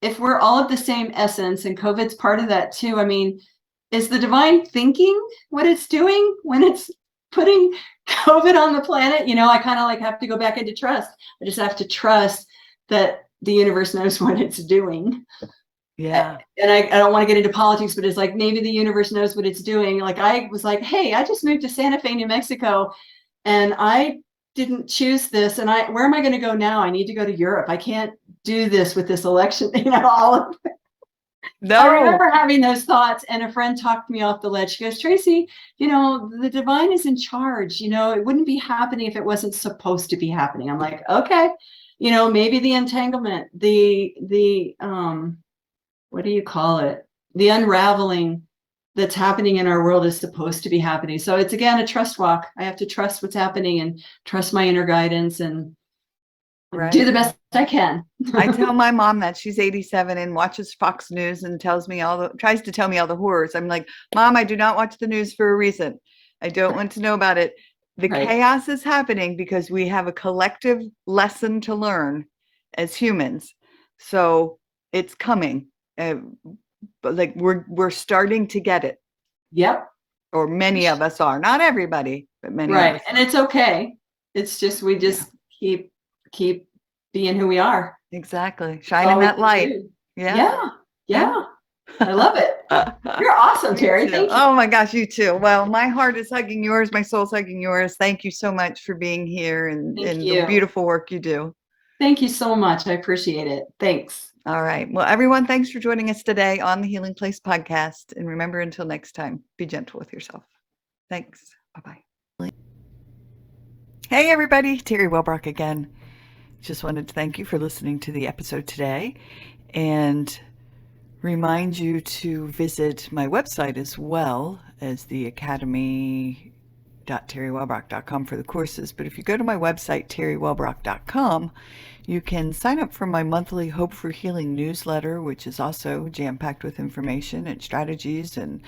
if we're all of the same essence, and COVID's part of that too, I mean, is the divine thinking what it's doing when it's putting COVID on the planet? I kind of like have to go back into trust. I just have to trust that the universe knows what it's doing. Yeah. And I don't want to get into politics, but it's like maybe the universe knows what it's doing. Like I was like, hey, I just moved to Santa Fe, New Mexico, and I didn't choose this, and where am I going to go now? I need to go to Europe. I can't do this with this election. All of I No. remember having those thoughts, and a friend talked me off the ledge. She goes, Tracy, the divine is in charge. It wouldn't be happening if it wasn't supposed to be happening. I'm like, okay, maybe the entanglement, the what do you call it? The unraveling that's happening in our world is supposed to be happening. So it's, again, a trust walk. I have to trust what's happening and trust my inner guidance and do the best I can. I tell my mom that she's 87 and watches Fox News and tries to tell me all the horrors. I'm like, Mom, I do not watch the news for a reason. I don't want to know about it. The chaos is happening because we have a collective lesson to learn as humans. So it's coming. But like we're starting to get it. Yep. Or many of us are. Not everybody, but many of us. And it's okay. It's just we just keep being who we are. Exactly. Shining that light. Yeah. I love it. You're awesome, Teri. Thank you. Oh my gosh, you too. Well, my heart is hugging yours. My soul's hugging yours. Thank you so much for being here and the beautiful work you do. Thank you so much. I appreciate it. Thanks. All right. Well, everyone, thanks for joining us today on the Healing Place podcast. And remember, until next time, be gentle with yourself. Thanks. Bye-bye. Hey, everybody. Teri Wellbrock again. Just wanted to thank you for listening to the episode today and remind you to visit my website as well as the academy.teriwellbrock.com for the courses. But if you go to my website, teriwellbrock.com, you can sign up for my monthly Hope for Healing newsletter, which is also jam-packed with information and strategies and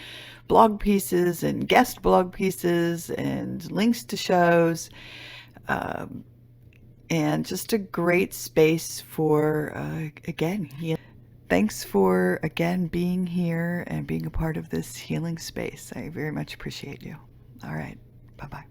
blog pieces and guest blog pieces and links to shows. And just a great space for, again, healing. Thanks for, again, being here and being a part of this healing space. I very much appreciate you. All right. Bye-bye.